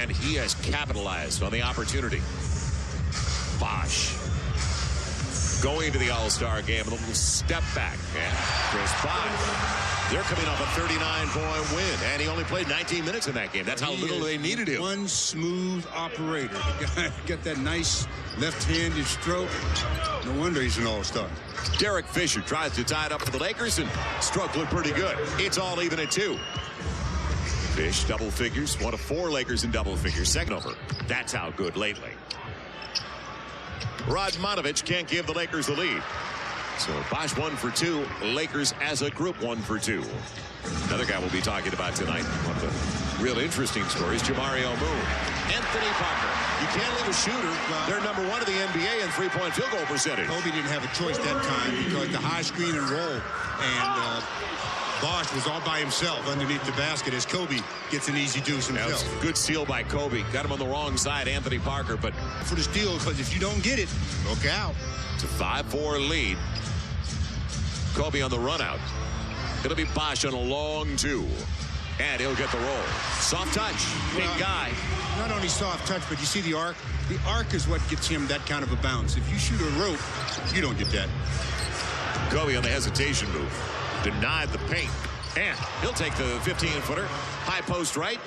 and he has capitalized on the opportunity. Bosh going to the All-Star game, a little step back. And Chris Bosh, they're coming off a 39-point win, and he only played 19 minutes in that game. That's how little they needed him. One smooth operator. The guy got that nice left-handed stroke. No wonder he's an all-star. Derek Fisher tries to tie it up for the Lakers, and stroke looked pretty good. It's all even at 2. Fish, double figures. One of 4 Lakers in double figures. Second over. That's how good lately. Radmanovich can't give the Lakers the lead. So Bosh 1 for 2. Lakers as a group 1 for 2. Another guy we'll be talking about tonight. One of the real interesting stories, Jamario Moon. Anthony Parker. You can't leave a shooter. They're number 1 in the NBA in three-point field goal percentage. Kobe didn't have a choice that time because the high screen and roll. And Bosh was all by himself underneath the basket as Kobe gets an easy deuce himself. Good steal by Kobe. Got him on the wrong side, Anthony Parker. But for the steal, because if you don't get it, look out. It's a 5-4 lead. Kobe on the run out. It'll be Bosh on a long 2. And he'll get the roll. Soft touch. Big guy. Not only soft touch, but you see the arc. The arc is what gets him that kind of a bounce. If you shoot a rope, you don't get that. Kobe on the hesitation move. Denied the paint. And he'll take the 15-footer. High post right.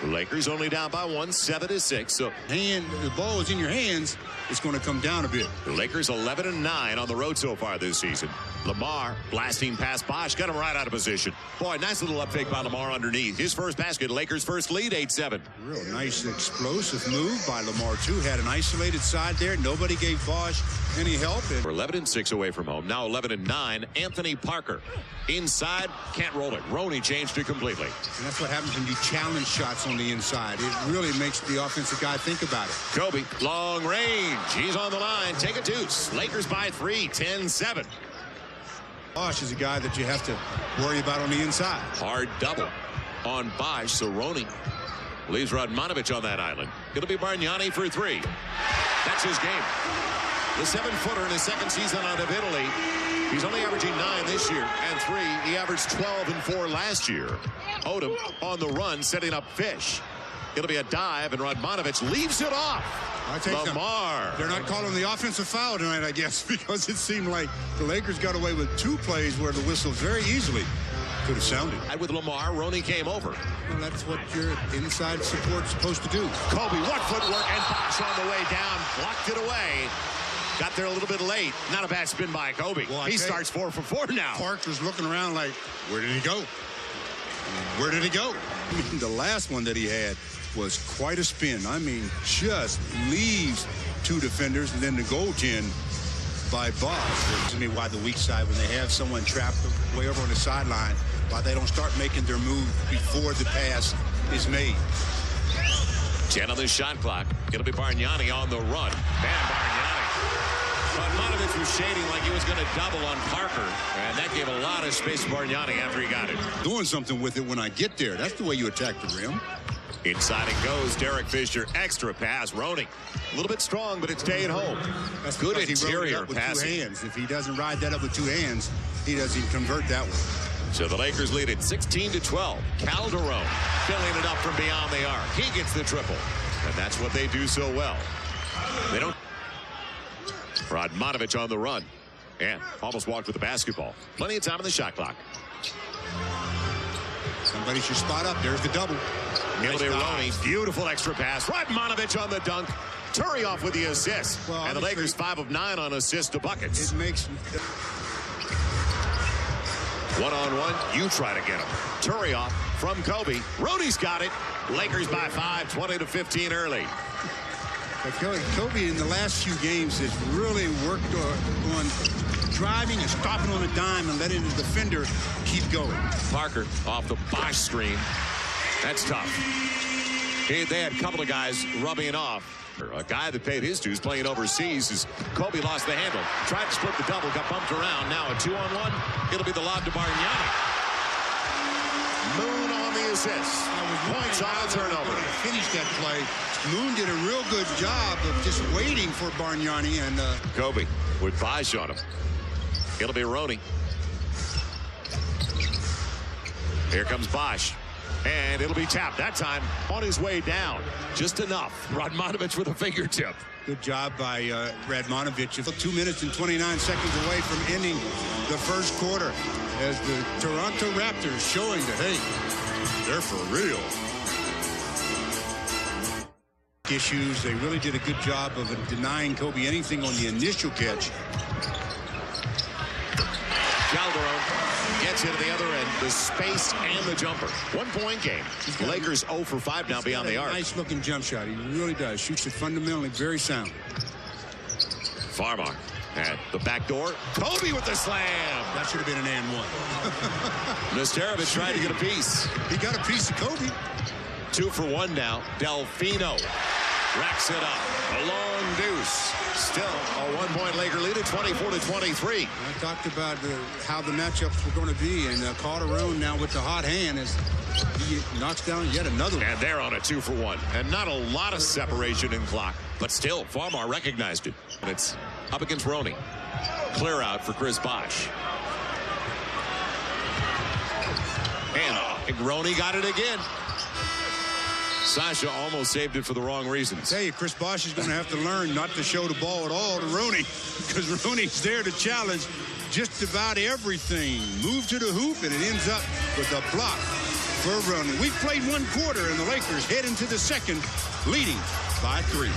The Lakers only down by 1, 7-6. So the ball is in your hands. It's going to come down a bit. The Lakers 11-9 on the road so far this season. Lamar blasting past Bosh. Got him right out of position. Boy, nice little up fake by Lamar underneath. His first basket. Lakers first lead, 8-7. Real nice explosive move by Lamar, too. Had an isolated side there. Nobody gave Bosh any help. We're 11-6 away from home. Now 11-9. Anthony Parker inside. Can't roll it. Roney changed it completely. And that's what happens when you challenge shots on the inside. It really makes the offensive guy think about it. Kobe, long range. He's on the line. Take a deuce. Lakers by 3, 10-7. Bosh is a guy that you have to worry about on the inside. Hard double on Bosh. So Roney leaves Radmanovich on that island. It'll be Bargnani for 3. That's his game. The 7-footer in his second season out of Italy. He's only averaging 9 this year and 3. He averaged 12 and 4 last year. Odom on the run, setting up Fish. It'll be a dive, and Radmanovich leaves it off. Lamar. They're not calling the offensive foul tonight, I guess, because it seemed like the Lakers got away with 2 plays where the whistle very easily could have sounded. With Lamar, Roney came over. Well, that's what your inside support's supposed to do. Kobe, what footwork, and Bosh on the way down, blocked it away. Got there a little bit late. Not a bad spin by Kobe. Well, he starts 4 for 4 now. Parker's looking around like, where did he go? Where did he go? I mean, the last one that he had was quite a spin. I mean, just leaves 2 defenders and then the goaltend by Bosh. To me, why the weak side, when they have someone trapped way over on the sideline, why they don't start making their move before the pass is made. 10 on the shot clock. It'll be Bargnani on the run. Bam, Bargnani. Radmanovich was shading like he was going to double on Parker, and that gave a lot of space to Bargnani after he got it. Doing something with it when I get there. That's the way you attack the rim. Inside it goes. Derek Fisher, extra pass. Roney, a little bit strong, but it stayed home. That's good interior pass. If he doesn't ride that up with 2 hands, he doesn't convert that one. So the Lakers lead it 16-12. Calderon filling it up from beyond the arc. He gets the triple, and that's what they do so well. They don't. Radmanovich on the run, and almost walked with the basketball. Plenty of time on the shot clock. Somebody should spot up. There's the double. It'll be Roney. Beautiful extra pass. Radmanovich on the dunk. Turioff with the assist. Well, and the Lakers 5 of 9 on assists to buckets. It makes... One-on-one. You try to get him. Turioff from Kobe. Roney's got it. Lakers by 5, 20-15 early. But Kobe in the last few games has really worked on driving and stopping on a dime and letting the defender keep going. Parker off the Bosh screen. That's tough. They had a couple of guys rubbing off. A guy that paid his dues playing overseas is Kobe lost the handle. Tried to split the double, got bumped around. Now a 2-on-1. It'll be the lob to Bargnani. Moon on the assist. Points on the turnover. Finished that play. Moon did a real good job of just waiting for Bargnani and Kobe with Bosh on him. It'll be Roney. Here comes Bosh. And it'll be tapped that time on his way down. Just enough. Radmanovich with a fingertip. Good job by Radmanovich. 2 minutes and 29 seconds away from ending the first quarter as the Toronto Raptors showing that, hey, they're for real. Issues. They really did a good job of denying Kobe anything on the initial catch. Calderon gets into the other end, the space and the jumper. 1 point game. The Lakers 0 for 5 now beyond the arc. Nice looking jump shot. He really does. Shoots it fundamentally very sound. Farmar at the back door. Kobe with the slam. That should have been an and one. Nesterovic tried to get a piece. He got a piece of Kobe. 2 for 1 now. Delfino racks it up. A long deuce. Still a 1 point Laker lead at 24-23. I talked about how the matchups were going to be, and Calderon now with the hot hand as he knocks down yet another one. And they're on a 2 for 1. And not a lot of separation in clock, but still Farmar recognized it. And it's up against Roney. Clear out for Chris Bosh. And Roney got it again. Sasha almost saved it for the wrong reasons. I tell you, Chris Bosh is going to have to learn not to show the ball at all to Roney, because Roney's there to challenge just about everything. Move to the hoop, and it ends up with a block for Roney. We've played 1 quarter, and the Lakers head into the second, leading by 3.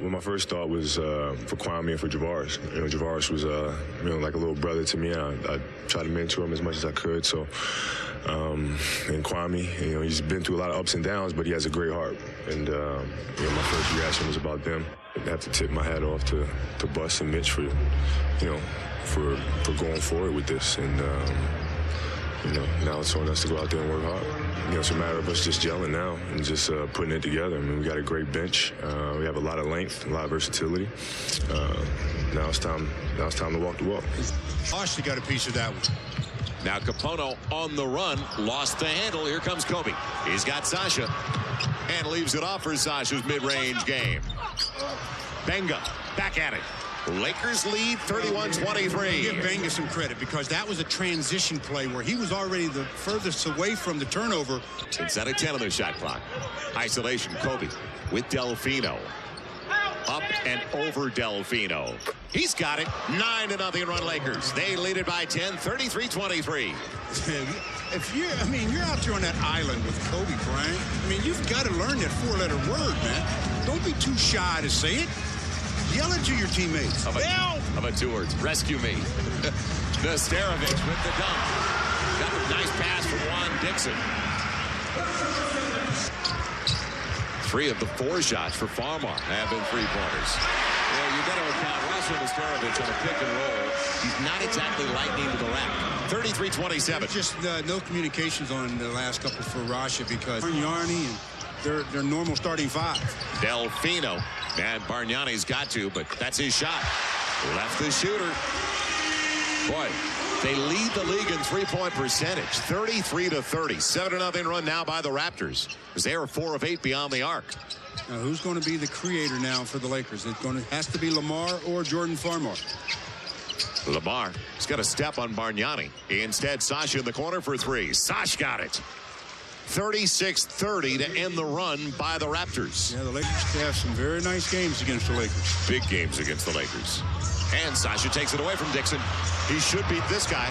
Well, my first thought was for Kwame and for Javaris. You know, Javaris was, like a little brother to me. I tried to mentor him as much as I could. So, and Kwame, he's been through a lot of ups and downs, but he has a great heart. And, my first reaction was about them. I have to tip my hat off to Bus and Mitch for, for going forward with this. And, now it's on us to go out there and work hard. It's a matter of us just gelling now and just putting it together. I mean, we got a great bench. We have a lot of length, a lot of versatility. Now it's time to walk the walk. Bosh got a piece of that one. Now Capono on the run, lost the handle. Here comes Kobe. He's got Sasha and leaves it off for Sasha's mid-range game. Benga back at it. Lakers lead 31-23. Give Benga some credit, because that was a transition play where he was already the furthest away from the turnover. Inside of 10 on the shot clock. Isolation, Kobe with Delfino. Up and over Delfino. He's got it. 9-0 run Lakers. They lead it by 10, 33-23. If you're out there on that island with Kobe Bryant, you've got to learn that 4-letter word, man. Don't be too shy to say it. Yell it to your teammates. How about 2 words? Rescue me. Nesterovic with the dunk. Got a nice pass from Juan Dixon. 3 of the 4 shots for Farmar have been 3-pointers. Well, you got to account Russell Nesterovic on a pick and roll. He's not exactly lightning to the rack. 33-27. Just no communications on the last couple for Rasha, because Bargnani and their normal starting 5. Delfino. And Bargnani's got to, but that's his shot. Left the shooter. Boy, they lead the league in 3-point percentage. 33-30. 7-0 run now by the Raptors, as they are 4 of 8 beyond the arc. Now, who's going to be the creator now for the Lakers? Has to be Lamar or Jordan Farmar. Lamar has got a step on Bargnani. Instead, Sasha in the corner for 3. Sash got it. 36-30 to end the run by the Raptors. Yeah, the Lakers have some very nice games against the Lakers. Big games against the Lakers. And Sasha takes it away from Dixon. He should beat this guy.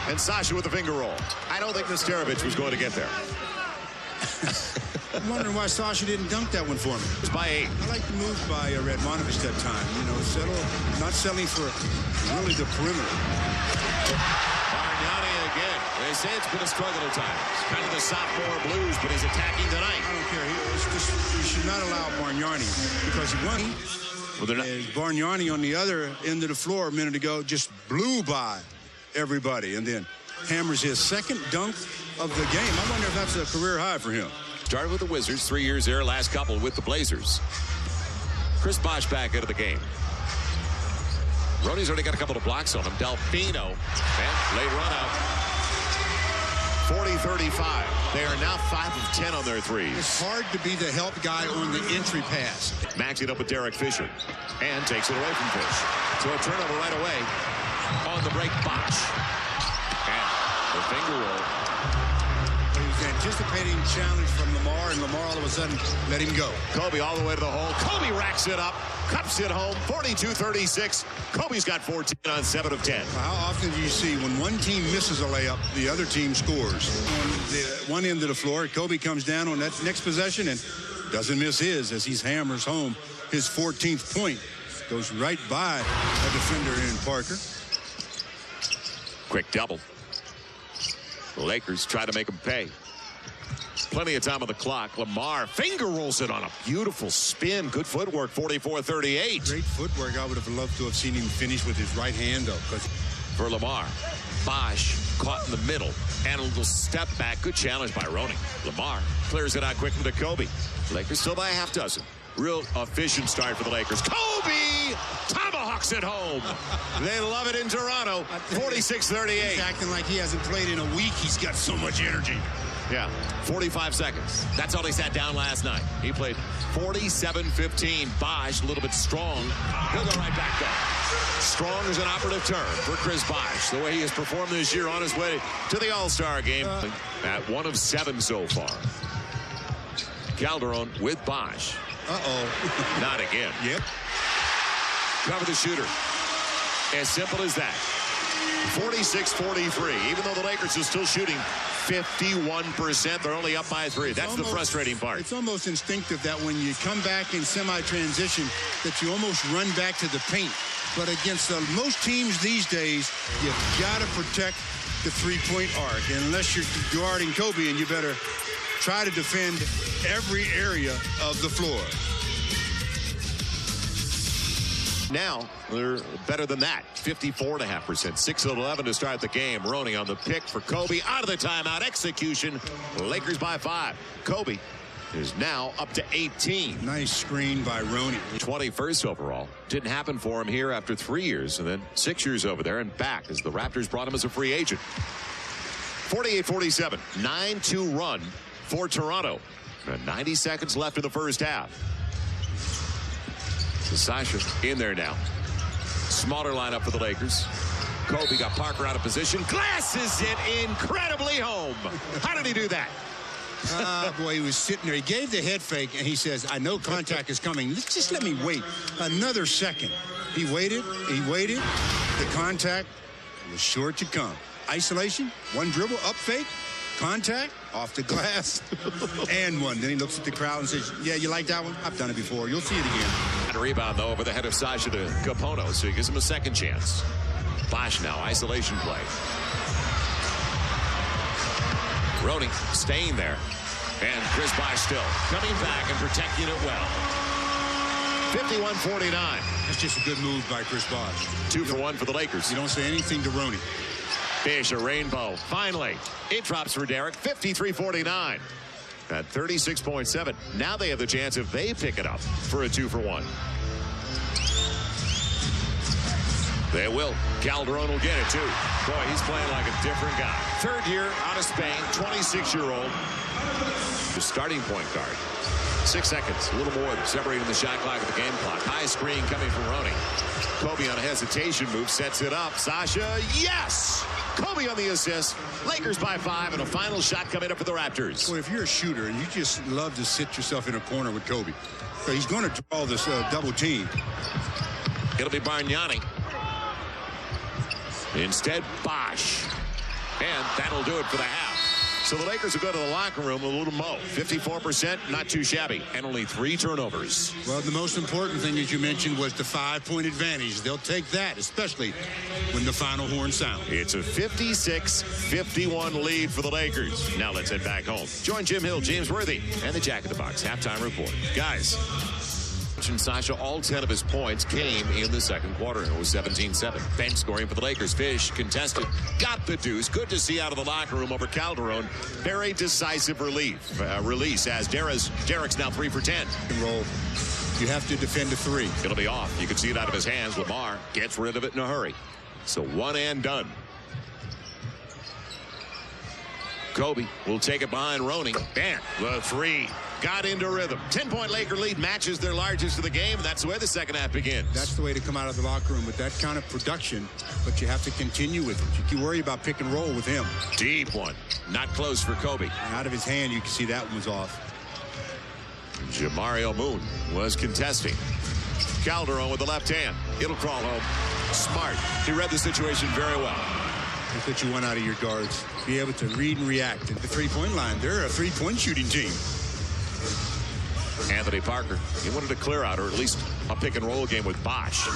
And Sasha with the finger roll. I don't think Nesterovic was going to get there. I'm wondering why Sasha didn't dunk that one for me. It's by 8. I like the move by Radmanovich that time. Not settling for really the perimeter. Bargnani again. They say it's been a struggle at times. Kind of the sophomore blues, but he's attacking tonight. I don't care. You should not allow Bargnani, because he won. Well, they're not. Bargnani on the other end of the floor a minute ago just blew by everybody and then hammers his second dunk of the game. I wonder if that's a career high for him. Started with the Wizards, 3 years there, last couple with the Blazers. Chris Bosh back into the game. Roney's already got a couple of blocks on him. Delfino, and late run out. 40-35. They are now 5 of 10 on their threes. It's hard to be the help guy on the entry pass. Maxing up with Derek Fisher, and takes it away from Fish. So a turnover right away on the break. Bosh. And the finger roll. anticipating challenge from Lamar, and Lamar all of a sudden let him go. Kobe all the way to the hole. Kobe racks it up, cups it home, 42-36. Kobe's got 14 on 7 of 10. How often do you see when one team misses a layup, the other team scores? On the one end of the floor, Kobe comes down on that next possession and doesn't miss his as he hammers home his 14th point. Goes right by a defender in Parker. Quick double. The Lakers try to make him pay. Plenty of time on the clock. Lamar finger rolls it on a beautiful spin. Good footwork, 44-38. Great footwork. I would have loved to have seen him finish with his right hand, though. For Lamar, Bosh caught in the middle. And a little step back. Good challenge by Roning. Lamar clears it out quickly to Kobe. Lakers still by a half dozen. Real efficient start for the Lakers. Kobe tomahawks it home. They love it in Toronto. 46-38. He's acting like he hasn't played in a week. He's got so much energy. Yeah, 45 seconds. That's all he sat down last night. He played 47-15. Bosh a little bit strong. He'll go right back up. Strong is an operative term for Chris Bosh. The way he has performed this year on his way to the All-Star game at 1 of 7 so far. Calderon with Bosh. Uh-oh. Not again. Yep. Cover the shooter. As simple as that. 46-43. Even though the Lakers are still shooting 51%, they're only up by 3. That's the frustrating part. It's almost instinctive that when you come back in semi-transition that you almost run back to the paint. But against most teams these days, you've got to protect the three-point arc. And unless you're guarding Kobe, and you better try to defend every area of the floor. Now, they're better than that. 54.5%. 6 of 11 to start the game. Roning on the pick for Kobe. Out of the timeout. Execution. Lakers by 5. Kobe is now up to 18. Nice screen by Roning. 21st overall. Didn't happen for him here after 3 years, and then 6 years over there and back as the Raptors brought him as a free agent. 48-47. 9-2 run for Toronto. 90 seconds left in the first half. Sasha in there now. Smaller lineup for the Lakers. Kobe got Parker out of position. Glasses it incredibly home. How did he do that? Boy, he was sitting there. He gave the head fake, and he says, I know contact is coming. Just let me wait another second. He waited. He waited. The contact was sure to come. Isolation, one dribble, up fake, contact, off the glass, and one. Then he looks at the crowd and says, yeah, you like that one? I've done it before. You'll see it again. And a rebound, though, over the head of Sasha to Capono, so he gives him a second chance. Bosh now, isolation play. Roning staying there. And Chris Bosh still coming back and protecting it well. 51-49. That's just a good move by Chris Bosh. 2 for 1 for the Lakers. You don't say anything to Roning. Fish, a rainbow. Finally, it drops for Derek. 53-49. At 36.7. Now they have the chance, if they pick it up, for a 2 for 1. They will. Calderon will get it, too. Boy, he's playing like a different guy. Third year out of Spain, 26-year-old. The starting point guard. 6 seconds, a little more separating the shot clock with the game clock. High screen coming from Roning. Kobe on a hesitation move, sets it up. Sasha, yes! Kobe on the assist. Lakers by 5, and a final shot coming up for the Raptors. Well, if you're a shooter and you just love to sit yourself in a corner with Kobe, so he's going to draw this double team. It'll be Bargnani. Instead, Bosh. And that'll do it for the half. So the Lakers will go to the locker room a little mo. 54%, not too shabby, and only 3 turnovers. Well, the most important thing, as you mentioned, was the 5-point advantage. They'll take that, especially when the final horn sounds. It's a 56-51 lead for the Lakers. Now let's head back home. Join Jim Hill, James Worthy, and the Jack in the Box halftime report. Guys, Sasha, all 10 of his points came in the second quarter. It was 17-7. Bench scoring for the Lakers. Fish contested, got the deuce. Good to see out of the locker room over Calderon. Very decisive release as Derek's now 3 for 10. Roll. You have to defend a 3. It'll be off. You can see it out of his hands. Lamar gets rid of it in a hurry. So 1 and done. Kobe will take it behind Roning. And the 3. got into rhythm. 10-point Laker lead matches their largest of the game. That's the way the second half begins. That's the way to come out of the locker room with that kind of production, but you have to continue with it. You can worry about pick and roll with him. Deep one. Not close for Kobe. And out of his hand, you can see that one was off. Jamario Moon was contesting. Calderon with the left hand. It'll crawl home. Smart. He read the situation very well. That's what you want out of your guards. Be able to read and react. At the three-point line, they're a three-point shooting team. Anthony Parker, he wanted to clear out, or at least a pick-and-roll game with Bosch.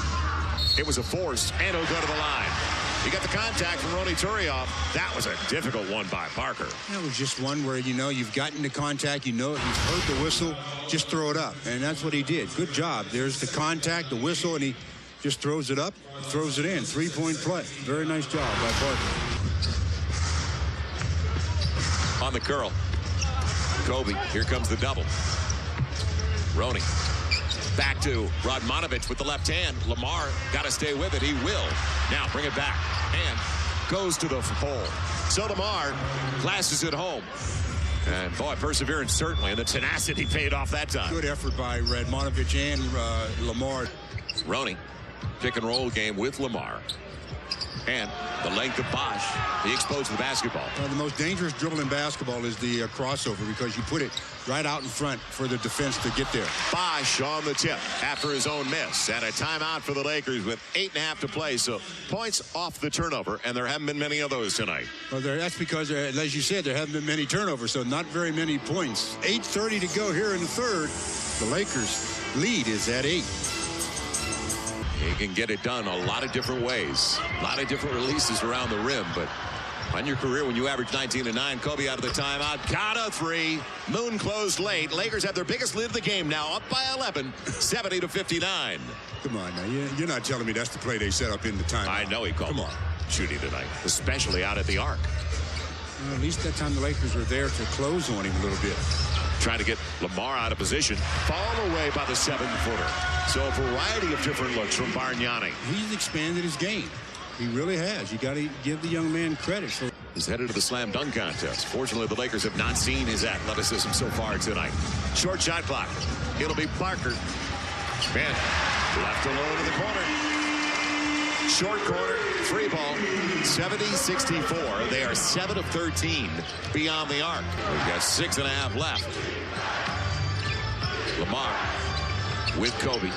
It was a force, and he'll go to the line. He got the contact from Ronny Turiaf. That was a difficult one by Parker. That was just one where, you know, you've gotten the contact, you know, you've heard the whistle, just throw it up. And that's what he did. Good job. There's the contact, the whistle, and he just throws it up, throws it in. Three-point play. Very nice job by Parker. On the curl. Kobe, here comes the double. Ronny. Back to Radmanovic with the left hand. Lamar got to stay with it. He will. Now bring it back. And goes to the hole. So Lamar classes it home. And boy, perseverance certainly. And the tenacity paid off that time. Good effort by Radmanovic and Lamar. Ronny. Pick and roll game with Lamar. And the length of Bosch. He exposed the basketball. The most dangerous dribble in basketball is the crossover, because you put it right out in front for the defense to get there. Bosch on the tip after his own miss. And a timeout for the Lakers with 8.5 to play. So points off the turnover, and there haven't been many of those tonight. Well, that's because, as you said, there haven't been many turnovers, so not very many points. 8:30 to go here in the third. The Lakers' lead is at 8. He can get it done a lot of different ways. A lot of different releases around the rim. But on your career, when you average 19 and 9, Kobe out of the timeout. Got a three. Moon closed late. Lakers have their biggest lead of the game now, up by 11, 70-59. Come on now. You're not telling me that's the play they set up in the timeout. I know he called shooting tonight, especially out at the arc. Well, at least that time the Lakers were there to close on him a little bit. Trying to get Lamar out of position. Fall away by the 7-footer. So a variety of different looks from Bargnani. He's expanded his game. He really has. You got to give the young man credit. He's headed to the slam dunk contest. Fortunately, the Lakers have not seen his athleticism so far tonight. Short shot clock. It'll be Parker. Man, left alone in the corner. Short corner, free ball, 70-64. They are 7 of 13 beyond the arc. We've got 6.5 left. Lamar with Kobe.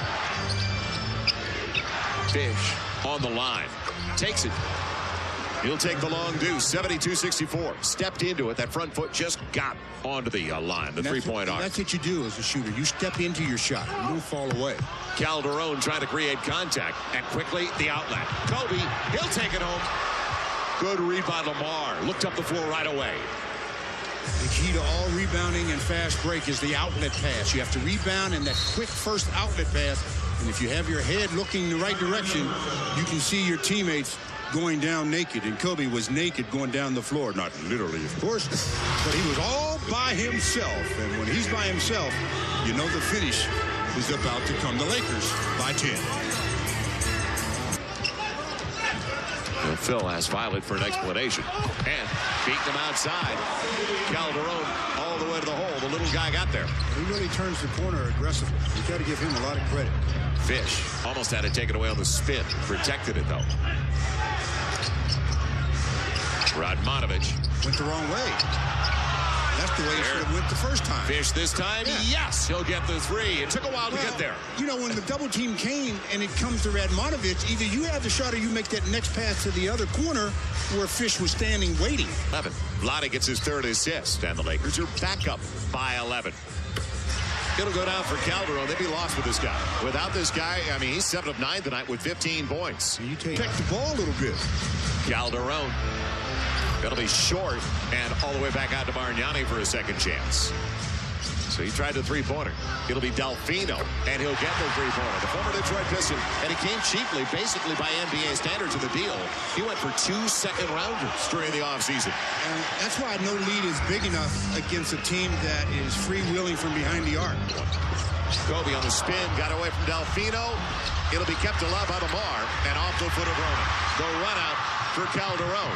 Fish on the line. Takes it. He'll take the long deuce, 72-64. Stepped into it. That front foot just got onto the line, the three-point arc. That's what you do as a shooter. You step into your shot. You don't fall away. Calderon trying to create contact. And quickly, the outlet. Kobe, he'll take it home. Good read by Lamar. Looked up the floor right away. The key to all rebounding and fast break is the outlet pass. You have to rebound in that quick first outlet pass. And if you have your head looking the right direction, you can see your teammates going down naked. And Kobe was naked going down the floor. Not literally, of course, but he was all by himself. And when he's by himself, you know the finish is about to come. The Lakers by 10. And Phil asked Violet for an explanation. And beating him outside. Calderon all the way to the hole. The little guy got there. He really turns the corner aggressively. You got to give him a lot of credit. Fish almost had to take it away on the spin. Protected it, though. Radmanovic. Went the wrong way. That's the way it should have went the first time. Fish this time, yes, he'll get the three. It took a while to get there. You know, when the double team came and it comes to Radmanovic, either you have the shot or you make that next pass to the other corner where Fish was standing waiting. 11. Vlade gets his third assist, and the Lakers are back up by 11. It'll go down for Calderon. They'd be lost with this guy. Without this guy, I mean, he's 7 of 9 tonight with 15 points. You take the ball a little bit. Calderon. It'll be short and all the way back out to Bargnani for a second chance. So he tried the three-pointer. It'll be Delfino, and he'll get the three-pointer. The former Detroit Piston, and he came cheaply, basically by NBA standards in the deal. He went for 2 second-rounders during the offseason. And that's why no lead is big enough against a team that is freewheeling from behind the arc. Kobe on the spin, got away from Delfino. It'll be kept alive by Lamar, and off the foot of Ronny. The run out for Calderon.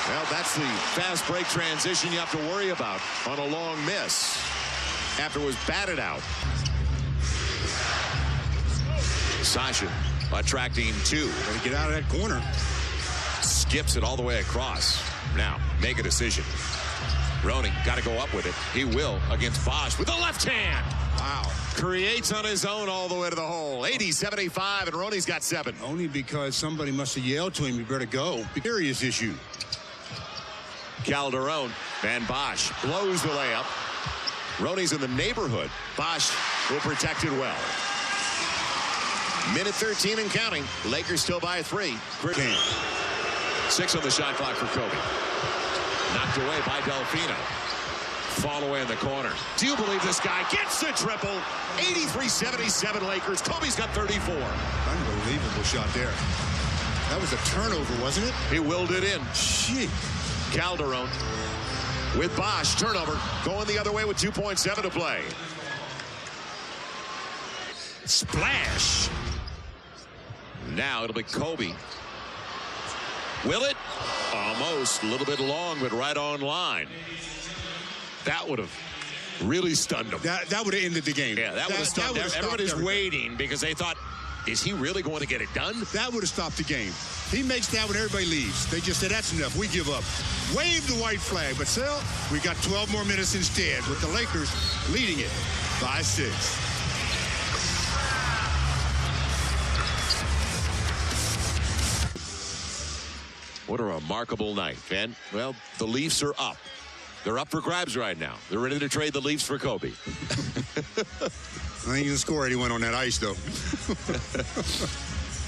Well, that's the fast break transition you have to worry about on a long miss after it was batted out. Sasha attracting two. Got to get out of that corner. Skips it all the way across. Now, make a decision. Roning got to go up with it. He will against Bosch with the left hand. Wow. Creates on his own all the way to the hole. 80-75, and Roney's got 7. Only because somebody must have yelled to him, you better go. Serious issue. Calderon and Bosch blows the layup. Roney's in the neighborhood. Bosch will protect it well. Minute 13 and counting. Lakers still by 3. 6 on the shot clock for Kobe. Knocked away by Delfino. Fall away in the corner. Do you believe this guy gets the triple? 83-77 Lakers. Kobe's got 34. Unbelievable shot there. That was a turnover, wasn't it? He willed it in. Shit. Calderon with Bosch. Turnover. Going the other way with 2.7 to play. Splash. Now it'll be Kobe. Will it? Almost. A little bit long, but right on line. That would have really stunned him. That would have ended the game. Yeah, that would have stunned him. Everybody's waiting because they thought, is he really going to get it done? That would have stopped the game. He makes that when everybody leaves. They just said, that's enough. We give up. Wave the white flag. But still, we got 12 more minutes instead with the Lakers leading it by 6. What a remarkable night, man. Well, the Leafs are up. They're up for grabs right now. They're ready to trade the Leafs for Kobe. I ain't gonna score 81 on that ice, though.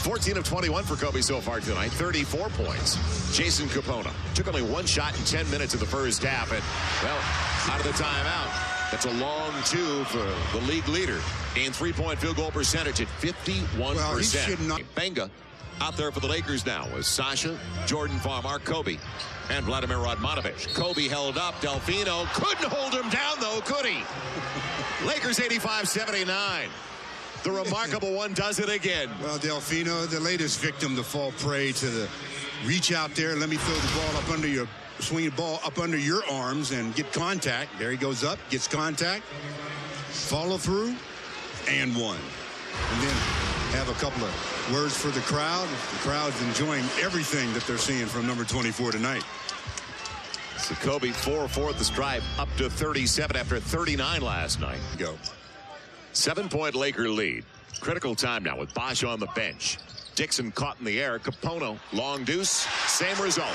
14 of 21 for Kobe so far tonight. 34 points. Jason Capono took only 1 shot in 10 minutes of the first half. And, well, out of the timeout. That's a long 2 for the league leader. And 3-point field goal percentage at 51%. Well, he should not. Benga out there for the Lakers now with Sasha, Jordan Farmar, Kobe, and Vladimir Radmanovic. Kobe held up. Delfino couldn't hold him down, though, could he? Lakers 85-79. The remarkable one does it again. Well, Delfino, the latest victim to fall prey to the reach out there. Let me throw the ball up under your, swing the ball up under your arms and get contact. There he goes up, gets contact, follow through, and 1. And then have a couple of words for the crowd. The crowd's enjoying everything that they're seeing from number 24 tonight. So Kobe 4-4 at the stripe, up to 37 after 39 last night. Go. 7-point Laker lead. Critical time now with Bosch on the bench. Dixon caught in the air. Capono, long deuce, same result.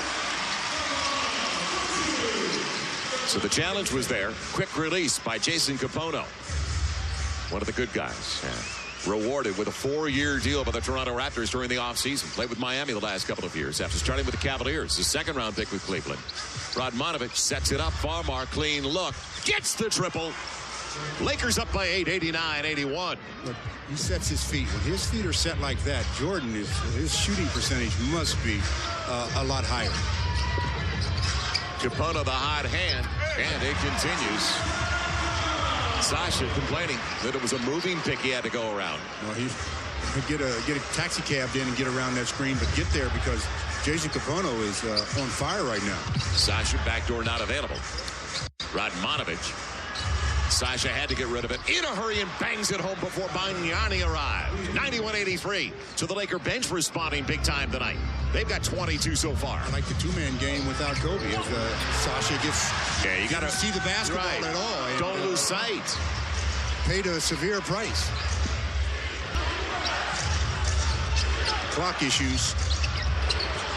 So the challenge was there. Quick release by Jason Capono. One of the good guys. Yeah. Rewarded with a 4-year deal by the Toronto Raptors during the offseason. Played with Miami the last couple of years after starting with the Cavaliers. The 2nd-round pick with Cleveland. Radmanovic sets it up. Farmar, clean look. Gets the triple. Lakers up by 8, 89-81. Look, he sets his feet. When his feet are set like that, Jordan, his shooting percentage must be a lot higher. Capono the hot hand, and it continues. Sasha complaining that it was a moving pick he had to go around. Well, he'd get a taxi cab in and get around that screen, but get there because Jason Capono is on fire right now. Sasha backdoor not available. Radmanovic. Sasha had to get rid of it in a hurry and bangs it home before Bargnani arrived. 91-83. So the Laker bench responding big time tonight. They've got 22 so far. I like the 2-man game without Kobe as Sasha gets. Yeah, you got to see the basketball right. at all. And, don't lose sight. Paid a severe price. Clock issues.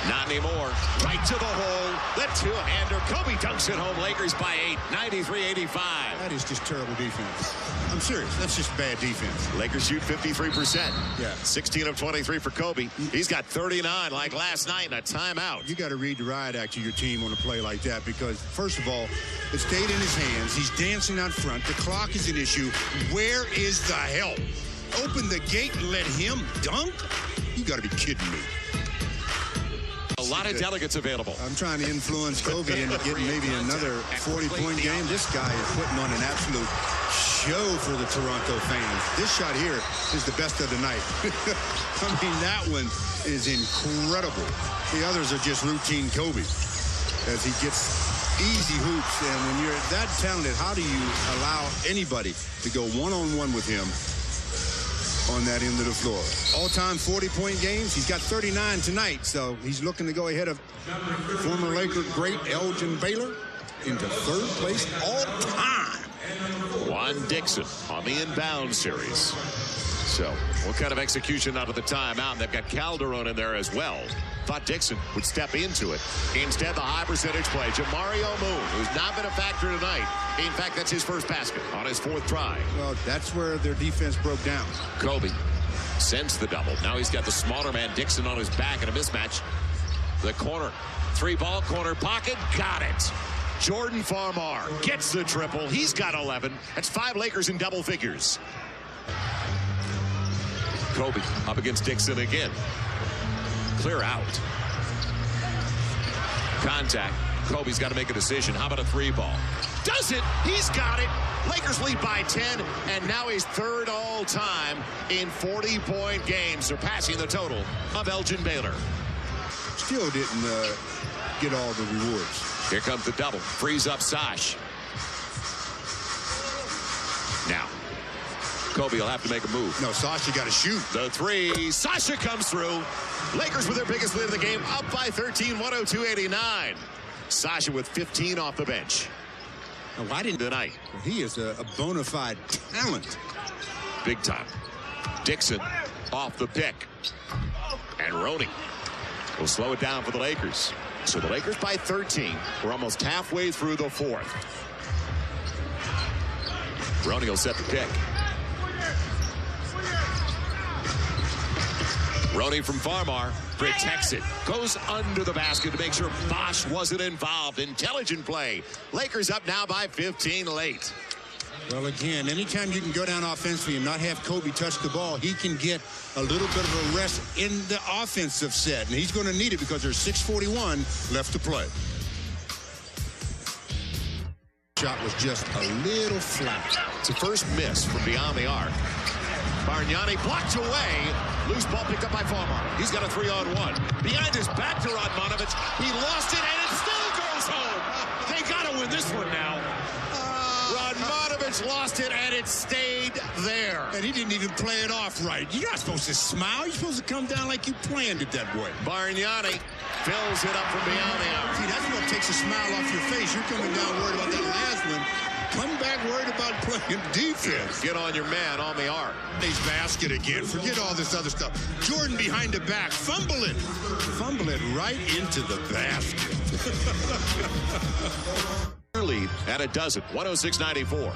Not anymore. Right to the hole. The two-hander. Kobe dunks it home. Lakers by 8. 93-85. That is just terrible defense. I'm serious. That's just bad defense. Lakers shoot 53%. Yeah. 16 of 23 for Kobe. He's got 39 like last night in a timeout. You got to read the riot act of your team on a play like that because, first of all, it stayed in his hands. He's dancing out front. The clock is an issue. Where is the help? Open the gate and let him dunk? You got to be kidding me. A lot of delegates available. I'm trying to influence Kobe into getting maybe another 40-point game. This guy is putting on an absolute show for the Toronto fans. This shot here is the best of the night. I mean, that one is incredible. The others are just routine Kobe. as he gets easy hoops. And when you're that talented, how do you allow anybody to go one-on-one with him on that end of the floor? All-time 40-point games. He's got 39 tonight, so he's looking to go ahead of former Laker great Elgin Baylor into third place all-time. Juan Dixon on the inbound series. So what kind of execution out of the timeout? They've got Calderon in there as well. Thought Dixon would step into it. Instead, the high percentage play. Jamario Moon, who's not been a factor tonight. In fact, that's his first basket on his fourth try. Well, that's where their defense broke down. Kobe sends the double. Now he's got the smaller man Dixon on his back in a mismatch. The corner. 3-ball corner pocket. Got it. Jordan Farmar gets the triple. He's got 11. That's 5 Lakers in double figures. Kobe up against Dixon again. Clear out. Contact. Kobe's got to make a decision. How about a 3-ball? Does it? He's got it. Lakers lead by 10, and now he's third all-time in 40-point games, surpassing the total of Elgin Baylor. Still didn't get all the rewards. Here comes the double. Frees up Sash. Now, Kobe will have to make a move. No, Sasha got to shoot. The 3. Sasha comes through. Lakers with their biggest lead of the game, up by 13, 102-89. Sasha with 15 off the bench. Now, why didn't tonight? He is a bona fide talent. Big time. Dixon off the pick. And Roney will slow it down for the Lakers. So the Lakers by 13. We're almost halfway through the fourth. Roney will set the pick. Roney from Farmar protects it. Goes under the basket to make sure Bosch wasn't involved. Intelligent play. Lakers up now by 15 late. Well, again, anytime you can go down offensively and not have Kobe touch the ball, he can get a little bit of a rest in the offensive set. And he's going to need it because there's 6:41 left to play. Shot was just a little flat. It's a first miss from beyond the arc. Bargnani blocked away. Loose ball picked up by Farmar. He's got a 3-on-1. Behind his back to Radmanovic. He lost it, and it still goes home. They got to win this one now. Radmanovic lost it, and it stayed there. And he didn't even play it off right. You're not supposed to smile. You're supposed to come down like you planned it that way. Bargnani fills it up from beyond the arc. See, that's what takes a smile off your face. You're coming down worried about that last one. Come back worried about playing defense. Get on your man on the arc. His basket again. Forget all this other stuff. Jordan behind the back. Fumble it. Fumble it right into the basket. Lead at a dozen. 106-94.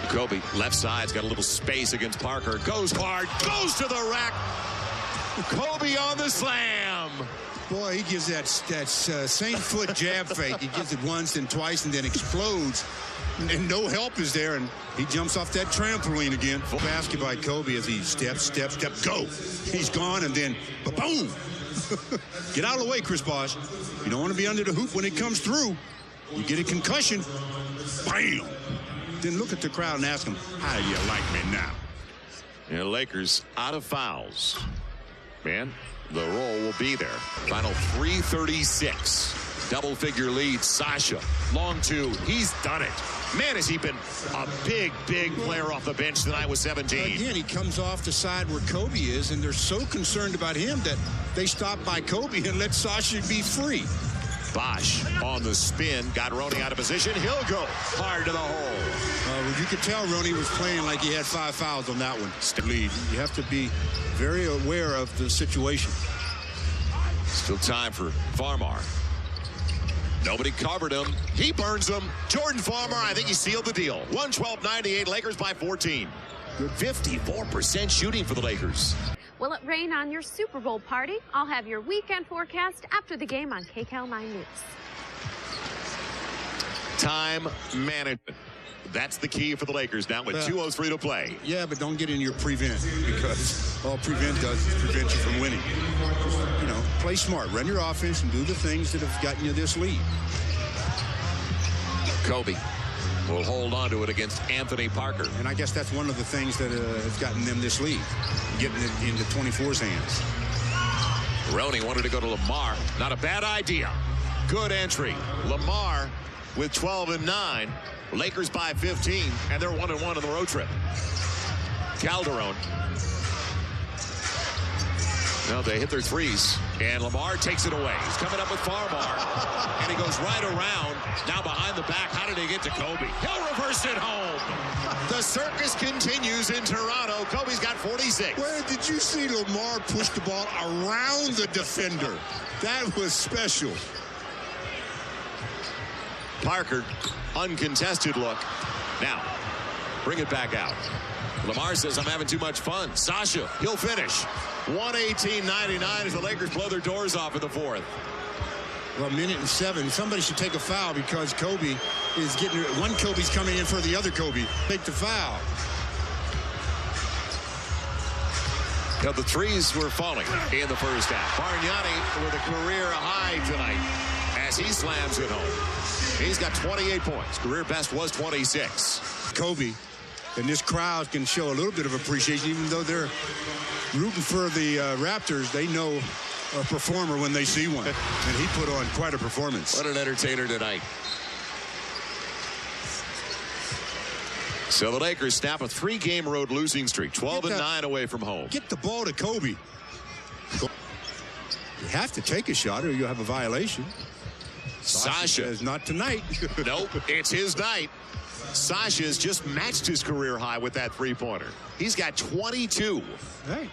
Kobe left side's got a little space against Parker. Goes hard. Goes to the rack. Kobe on the slam. Boy, he gives that same foot jab fake. He gives it once and twice and then explodes. And no help is there. And he jumps off that trampoline again. Full basket by Kobe as he step, go. He's gone and then boom. Get out of the way, Chris Bosh. You don't want to be under the hoop when it comes through. You get a concussion. Bam. Then look at the crowd and ask them, how do you like me now? And Lakers out of fouls. Man, the roll will be there. Final 3:36. Double figure lead. Sasha. Long 2. He's done it. Man, has he been a big player off the bench tonight with 17. Again, he comes off the side where Kobe is, and they're so concerned about him that they stop by Kobe and let Sasha be free. Bosch on the spin. Got Roney out of position. He'll go hard to the hole. Well, you could tell Roney was playing like he had 5 fouls on that one. Lead. You have to be very aware of the situation. Still time for Farmar. Nobody covered him. He burns him. Jordan Farmar, I think he sealed the deal. 112-98, Lakers by 14. Good 54% shooting for the Lakers. Will it rain on your Super Bowl party? I'll have your weekend forecast after the game on KCAL 9 News. Time management. That's the key for the Lakers now with 2:03 to play. Yeah, but don't get in your prevent, because all prevent does is prevent you from winning. You know, play smart. Run your offense and do the things that have gotten you this lead. Kobe will hold on to it against Anthony Parker. And I guess that's one of the things that has gotten them this lead, getting it into 24's hands. Roney wanted to go to Lamar. Not a bad idea. Good entry. Lamar with 12 and 9. Lakers by 15, and they're 1-1 on the road trip. Calderon. Now they hit their threes, and Lamar takes it away. He's coming up with Farmar, and he goes right around. Now behind the back. How did he get to Kobe? He'll reverse it home. The circus continues in Toronto. Kobe's got 46. Where did you see Lamar push the ball around the defender? That was special. Parker, uncontested look. Now, bring it back out. Lamar says, I'm having too much fun. Sasha, he'll finish. 118-99 as the Lakers blow their doors off in the fourth. Well, 1:07. Somebody should take a foul because Kobe is getting one. Kobe's coming in for the other Kobe. Take the foul. Now the threes were falling in the first half. Bargnani with a career high tonight as he slams it home. He's got 28 points. Career best was 26. Kobe and this crowd can show a little bit of appreciation, even though they're rooting for the Raptors. They know a performer when they see one, and he put on quite a performance. What an entertainer tonight. So the Lakers snap a 3-game road losing streak, 12 and 9 away from home. Get the ball to Kobe. You have to take a shot or you'll have a violation. Sasha says not tonight. Nope, it's his night. Sasha's just matched his career high with that three-pointer. He's got 22. Hey.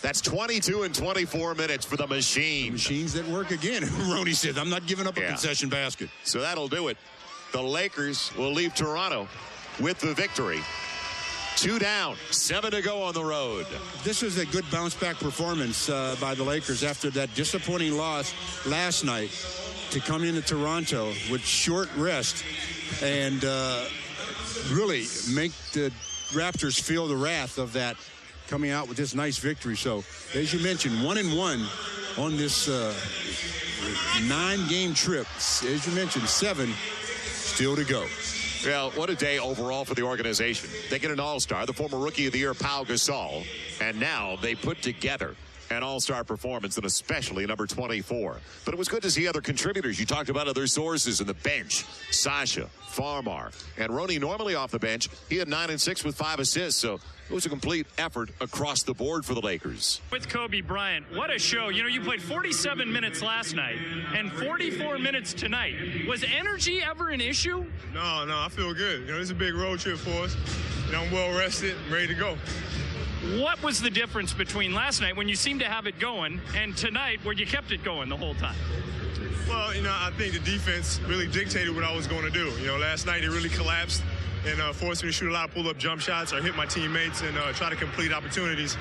That's 22 in 24 minutes for the machine. The machines that work again. Roney says, I'm not giving up a concession basket. So that'll do it. The Lakers will leave Toronto with the victory. 2 down, 7 to go on the road. This was a good bounce-back performance by the Lakers after that disappointing loss last night to come into Toronto with short rest and really make the Raptors feel the wrath of that, coming out with this nice victory. So, as you mentioned, 1-1 on this 9-game trip. As you mentioned, 7 still to go. Well, what a day overall for the organization. They get an all-star, the former Rookie of the Year, Pau Gasol, and now they put together an all-star performance, and especially number 24. But it was good to see other contributors. You talked about other sources in the bench. Sasha, Farmar, and Roney normally off the bench. He had 9 and 6 with 5 assists, so it was a complete effort across the board for the Lakers. With Kobe Bryant, what a show. You know, you played 47 minutes last night and 44 minutes tonight. Was energy ever an issue? No, I feel good. You know, this is a big road trip for us. You know, I'm well rested, ready to go. What was the difference between last night when you seemed to have it going and tonight where you kept it going the whole time? Well, you know, I think the defense really dictated what I was going to do. You know, last night it really collapsed and forced me to shoot a lot of pull-up jump shots or hit my teammates and try to complete opportunities.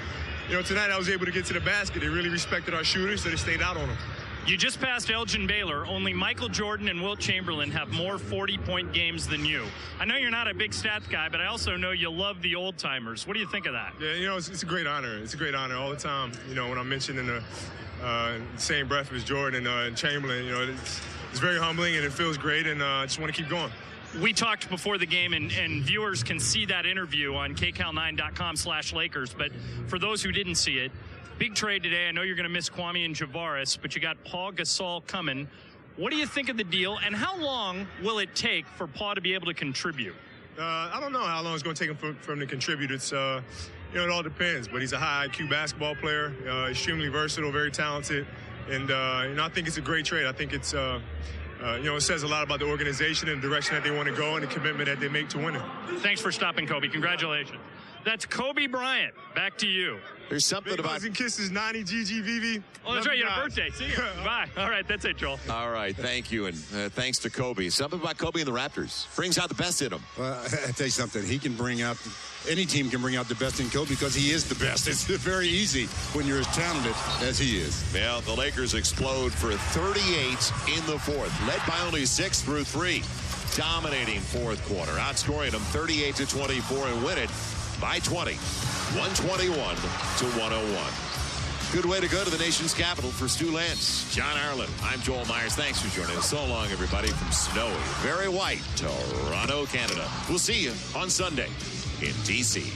You know, tonight I was able to get to the basket. They really respected our shooters, so they stayed out on them. You just passed Elgin Baylor. Only Michael Jordan and Wilt Chamberlain have more 40-point games than you. I know you're not a big stats guy, but I also know you love the old-timers. What do you think of that? Yeah, you know, it's a great honor. It's a great honor all the time. You know, when I'm mentioned in the same breath as Jordan and Chamberlain, you know, it's very humbling and it feels great, and I just want to keep going. We talked before the game, and viewers can see that interview on kcal9.com/Lakers, but for those who didn't see it, big trade today. I know you're going to miss Kwame and Javaris, but you got Pau Gasol coming. What do you think of the deal, and how long will it take for Pau to be able to contribute? I don't know how long it's going to take him for him to contribute. It's, you know, it all depends. But he's a high IQ basketball player, extremely versatile, very talented. And, you know, I think it's a great trade. I think it's, you know, it says a lot about the organization and the direction that they want to go and the commitment that they make to winning. Thanks for stopping, Kobe. Congratulations. That's Kobe Bryant. Back to you. There's something Big about... hugs and kisses, 90 GGVV. Oh, that's right. You had a birthday. See you. Bye. All right. That's it, Joel. All right. Thank you. And thanks to Kobe. Something about Kobe and the Raptors. Brings out the best in him. Well, I tell you something. He can bring out... Any team can bring out the best in Kobe because he is the best. It's very easy when you're as talented as he is. Well, the Lakers explode for 38 in the fourth. Led by only 6 through 3. Dominating fourth quarter. Outscoring them 38-24 and win it by 20. 121-101. Good way to go to the nation's capital for Stu Lance. John Ireland. I'm Joel Myers. Thanks for joining us. So long, everybody, from snowy, very white Toronto, Canada. We'll see you on Sunday in D.C.